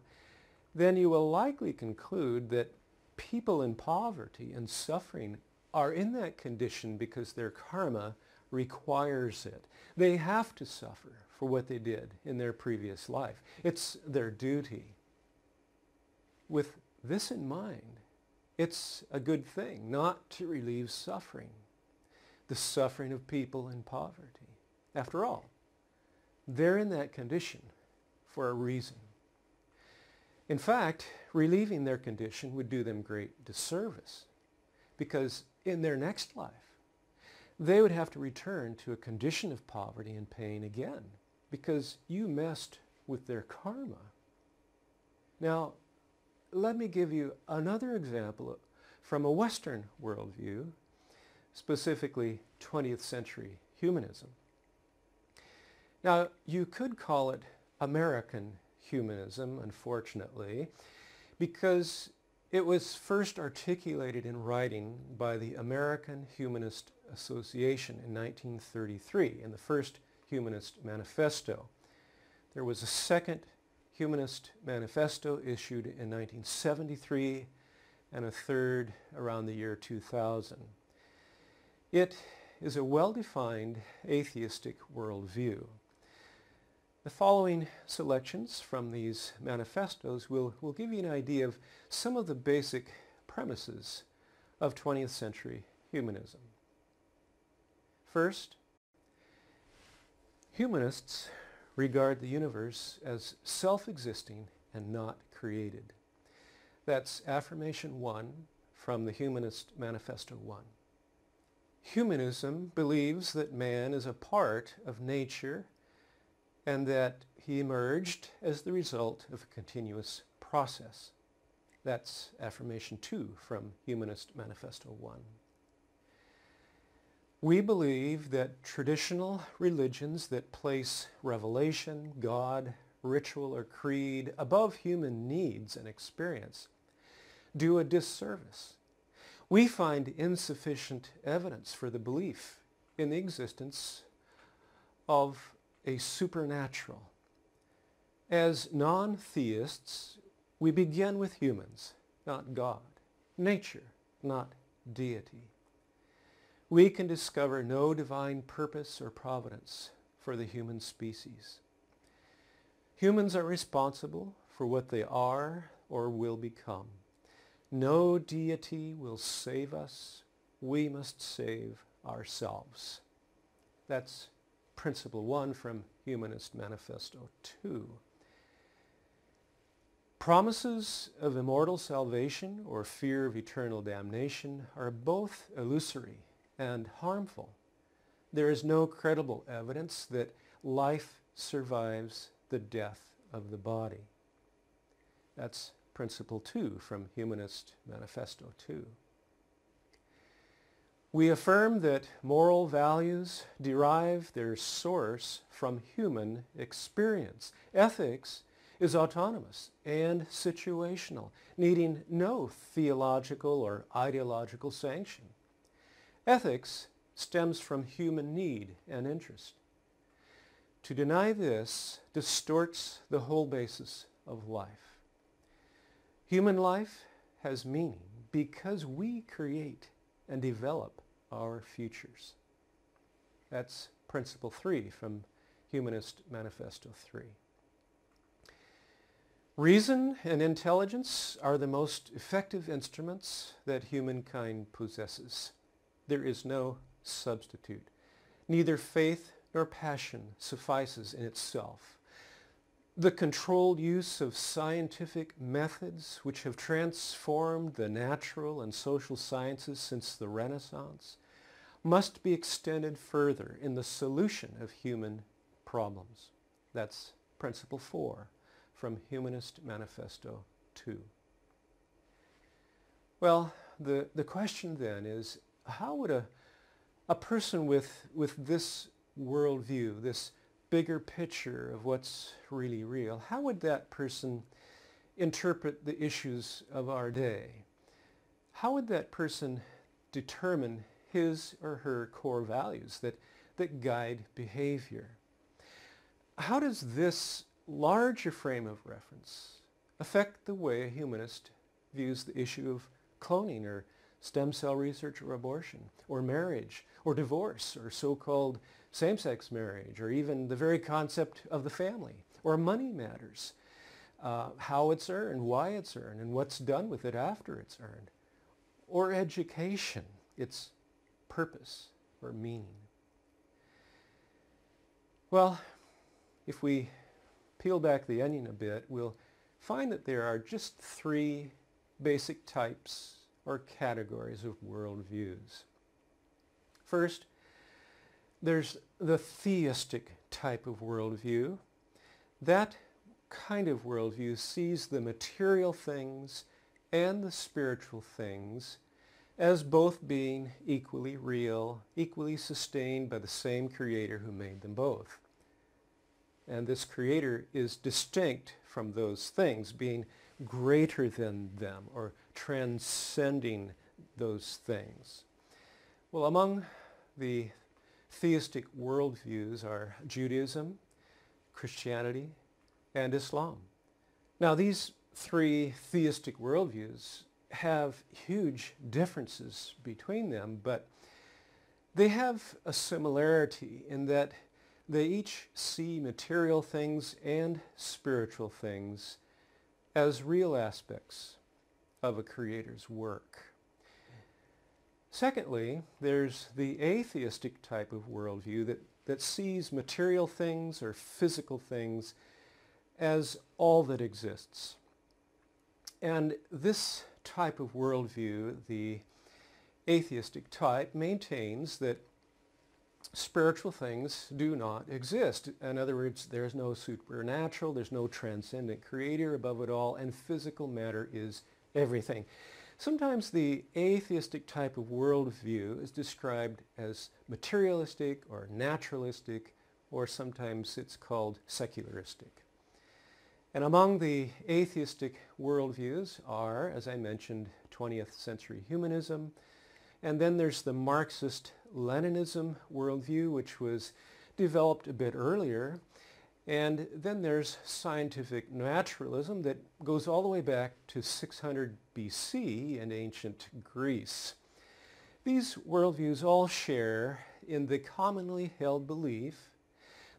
then you will likely conclude that people in poverty and suffering are in that condition because their karma requires it. They have to suffer for what they did in their previous life. It's their duty. With this in mind, it's a good thing not to relieve suffering, the suffering of people in poverty. After all, they're in that condition for a reason. In fact, relieving their condition would do them great disservice, because in their next life, they would have to return to a condition of poverty and pain again, because you messed with their karma. Now, let me give you another example from a Western worldview, specifically 20th century humanism. Now, you could call it American humanism, unfortunately, because it was first articulated in writing by the American Humanist Association in 1933 in the first Humanist Manifesto. There was a second Humanist Manifesto issued in 1973 and a third around the year 2000. It is a well-defined atheistic worldview. The following selections from these manifestos will give you an idea of some of the basic premises of 20th century humanism. First, humanists regard the universe as self-existing and not created. That's affirmation 1 from the Humanist Manifesto 1. Humanism believes that man is a part of nature and that he emerged as the result of a continuous process. That's affirmation 2 from Humanist Manifesto 1. We believe that traditional religions that place revelation, God, ritual, or creed above human needs and experience do a disservice. We find insufficient evidence for the belief in the existence of a supernatural. As non-theists, we begin with humans, not God, nature, not deity. We can discover no divine purpose or providence for the human species. Humans are responsible for what they are or will become. No deity will save us. We must save ourselves. That's principle 1 from Humanist Manifesto 2. Promises of immortal salvation or fear of eternal damnation are both illusory and harmful. There is no credible evidence that life survives the death of the body. That's principle 2 from Humanist Manifesto 2. We affirm that moral values derive their source from human experience. Ethics is autonomous and situational, needing no theological or ideological sanction. Ethics stems from human need and interest. To deny this distorts the whole basis of life. Human life has meaning because we create and develop our futures. That's principle 3 from Humanist Manifesto 3. Reason and intelligence are the most effective instruments that humankind possesses. There is no substitute. Neither faith nor passion suffices in itself. The controlled use of scientific methods which have transformed the natural and social sciences since the Renaissance must be extended further in the solution of human problems. That's principle 4 from Humanist Manifesto 2. Well, the question then is, how would a a person with this worldview, this bigger picture of what's really real, how would that person interpret the issues of our day? How would that person determine his or her core values that guide behavior? How does this larger frame of reference affect the way a humanist views the issue of cloning or stem cell research or abortion or marriage or divorce or so-called same-sex marriage or even the very concept of the family or money matters, how it's earned, why it's earned, and what's done with it after it's earned, or education, its purpose or meaning? Well, if we peel back the onion a bit, we'll find that there are just three basic types or categories of worldviews. First, there's the theistic type of worldview. That kind of worldview sees the material things and the spiritual things as both being equally real, equally sustained by the same creator who made them both. And this creator is distinct from those things, being greater than them or transcending those things. Well, among the theistic worldviews are Judaism, Christianity, and Islam. Now, these three theistic worldviews have huge differences between them, but they have a similarity in that they each see material things and spiritual things as real aspects of a creator's work. Secondly, there's the atheistic type of worldview that sees material things or physical things as all that exists. And this type of worldview, the atheistic type, maintains that spiritual things do not exist. In other words, there's no supernatural, there's no transcendent creator above it all, and physical matter is everything. Sometimes the atheistic type of worldview is described as materialistic or naturalistic, or sometimes it's called secularistic. And among the atheistic worldviews are, as I mentioned, 20th century humanism, and then there's the Marxist-Leninism worldview, which was developed a bit earlier. And then there's scientific naturalism that goes all the way back to 600 BC in ancient Greece. These worldviews all share in the commonly held belief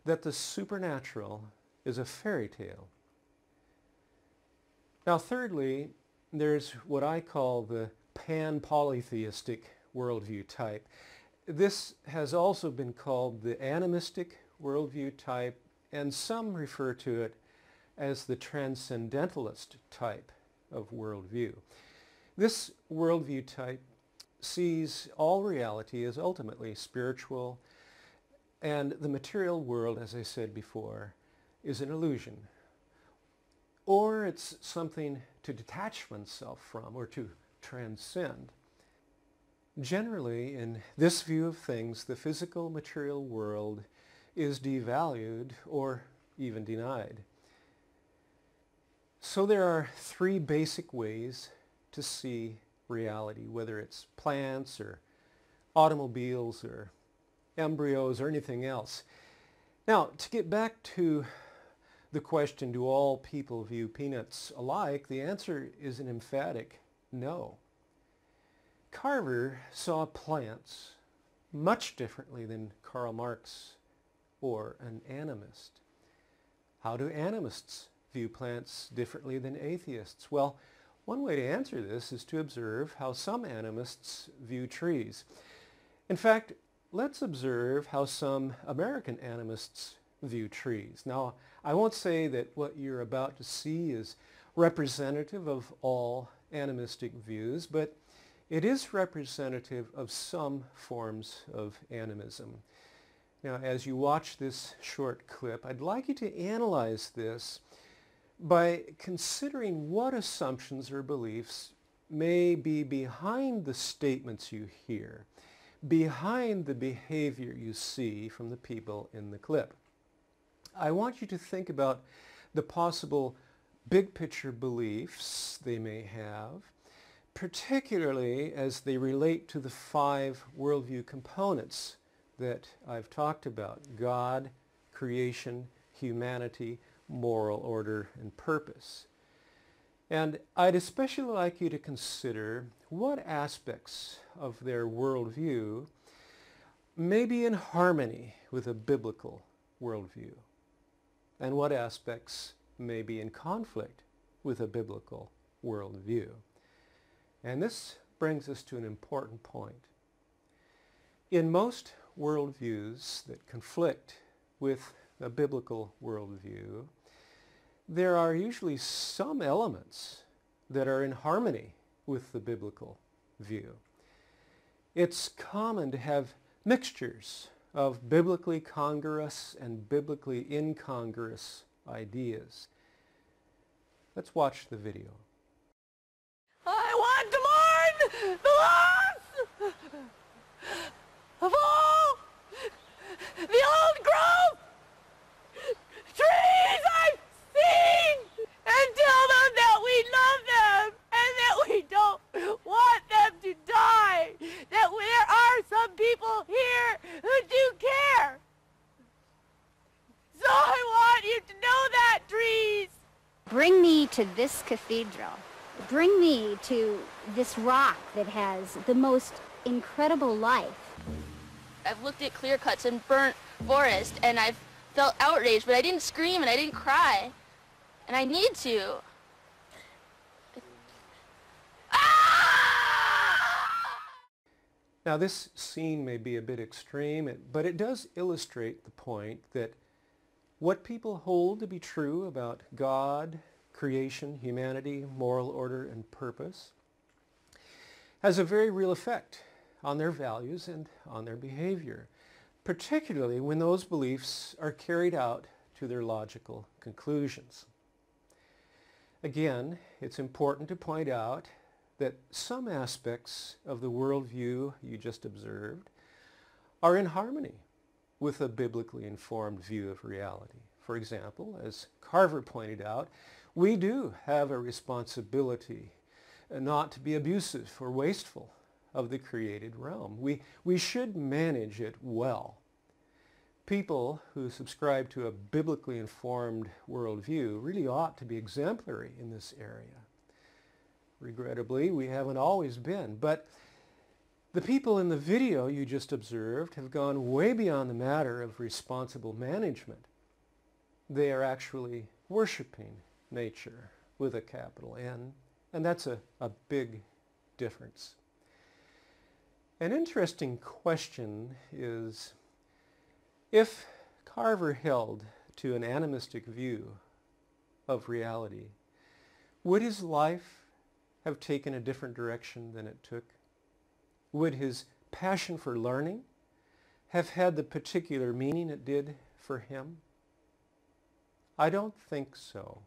that the supernatural is a fairy tale. Now, thirdly, there's what I call the pan-polytheistic worldview type. This has also been called the animistic worldview type, and some refer to it as the transcendentalist type of worldview. This worldview type sees all reality as ultimately spiritual, and the material world, as I said before, is an illusion. Or it's something to detach oneself from or to transcend. Generally, in this view of things, the physical material world is devalued or even denied. So there are three basic ways to see reality, whether it's plants or automobiles or embryos or anything else. Now, to get back to the question, do all people view peanuts alike? The answer is an emphatic no. Carver saw plants much differently than Karl Marx or an animist. How do animists view plants differently than atheists? Well, one way to answer this is to observe how some animists view trees. In fact, let's observe how some American animists view trees. Now, I won't say that what you're about to see is representative of all animistic views, but it is representative of some forms of animism. Now, as you watch this short clip, I'd like you to analyze this by considering what assumptions or beliefs may be behind the statements you hear. behind the behavior you see from the people in the clip. I want you to think about the possible big picture beliefs they may have, particularly as they relate to the 5 worldview components that I've talked about: God, creation, humanity, moral order, and purpose. And I'd especially like you to consider what aspects of their worldview may be in harmony with a biblical worldview, and what aspects may be in conflict with a biblical worldview. And this brings us to an important point. In most worldviews that conflict with a biblical worldview, there are usually some elements that are in harmony with the biblical view. It's common to have mixtures of biblically congruous and biblically incongruous ideas. Let's watch the video. I want to mourn the loss of all the old growth trees I've seen, and tell them that we love them and that we don't want them to die, that there are some people here who do care. So I want you to know that, trees. Bring me to this cathedral. Bring me to this rock that has the most incredible life. I've looked at clear cuts and burnt forest, and I've felt outraged, but I didn't scream and I didn't cry. And I need to. Now this scene may be a bit extreme, but it does illustrate the point that what people hold to be true about God, creation, humanity, moral order, and purpose has a very real effect on their values and on their behavior, particularly when those beliefs are carried out to their logical conclusions. Again, it's important to point out that some aspects of the worldview you just observed are in harmony with a biblically informed view of reality. For example, as Carver pointed out, we do have a responsibility not to be abusive or wasteful of the created realm. We should manage it well. People who subscribe to a biblically informed worldview really ought to be exemplary in this area. Regrettably, we haven't always been, but the people in the video you just observed have gone way beyond the matter of responsible management. They are actually worshiping nature with a capital N, and that's a big difference. An interesting question is, if Carver held to an animistic view of reality, would his life have taken a different direction than it took? Would his passion for learning have had the particular meaning it did for him? I don't think so.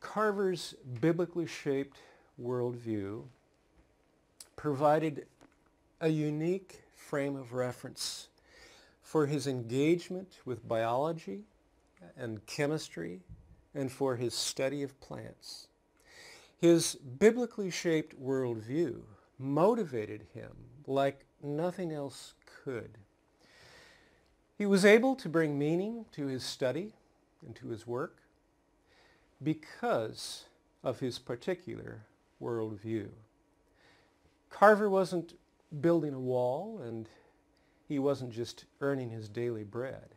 Carver's biblically shaped worldview provided a unique frame of reference for his engagement with biology and chemistry and for his study of plants. His biblically shaped worldview motivated him like nothing else could. He was able to bring meaning to his study and to his work because of his particular worldview. Carver wasn't building a wall, and he wasn't just earning his daily bread.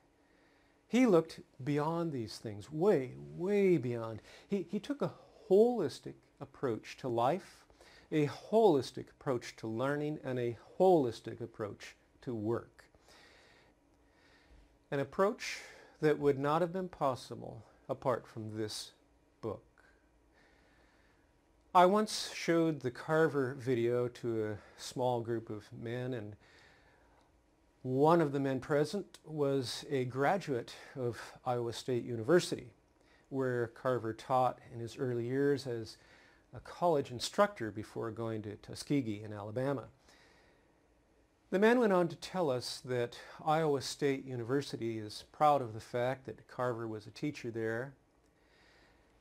He looked beyond these things, way, way beyond. He took a holistic approach to life, a holistic approach to learning, and a holistic approach to work. An approach that would not have been possible apart from this book. I once showed the Carver video to a small group of men, and one of the men present was a graduate of Iowa State University, where Carver taught in his early years as a college instructor before going to Tuskegee in Alabama. The man went on to tell us that Iowa State University is proud of the fact that Carver was a teacher there.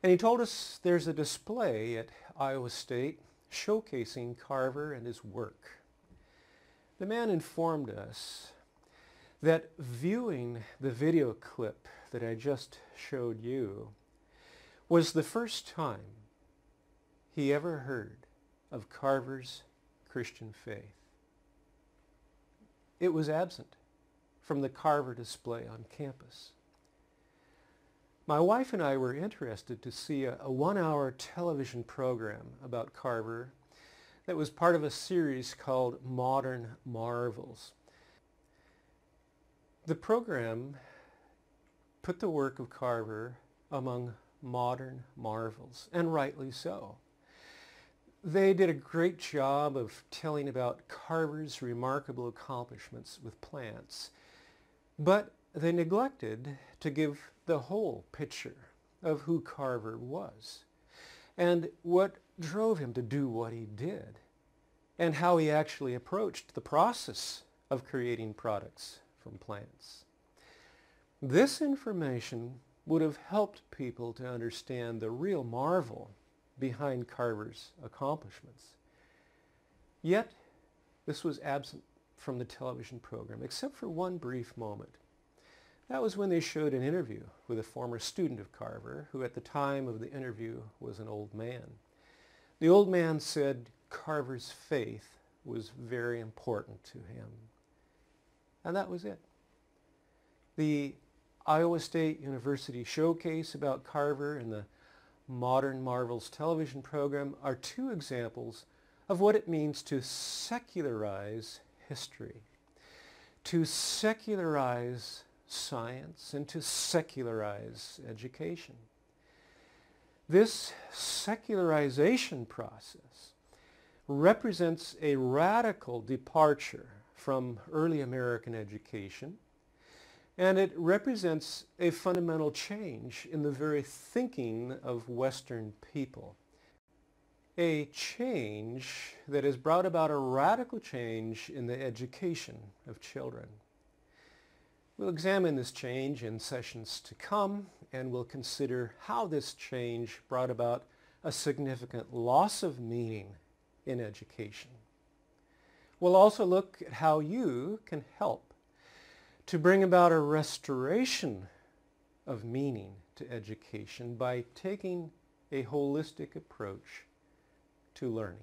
And he told us there's a display at Iowa State showcasing Carver and his work. The man informed us that viewing the video clip that I just showed you was the first time he ever heard of Carver's Christian faith. It was absent from the Carver display on campus. My wife and I were interested to see a one-hour television program about Carver that was part of a series called Modern Marvels. The program put the work of Carver among modern marvels, and rightly so. They did a great job of telling about Carver's remarkable accomplishments with plants, but they neglected to give the whole picture of who Carver was and what drove him to do what he did and how he actually approached the process of creating products from plants. This information would have helped people to understand the real marvel behind Carver's accomplishments. Yet, this was absent from the television program, except for one brief moment. That was when they showed an interview with a former student of Carver, who at the time of the interview was an old man. The old man said Carver's faith was very important to him. And that was it. The Iowa State University showcase about Carver and the Modern Marvels television program are two examples of what it means to secularize history, to secularize science, and to secularize education. This secularization process represents a radical departure from early American education, and it represents a fundamental change in the very thinking of Western people. A change that has brought about a radical change in the education of children. We'll examine this change in sessions to come, and we'll consider how this change brought about a significant loss of meaning in education. We'll also look at how you can help to bring about a restoration of meaning to education by taking a holistic approach to learning.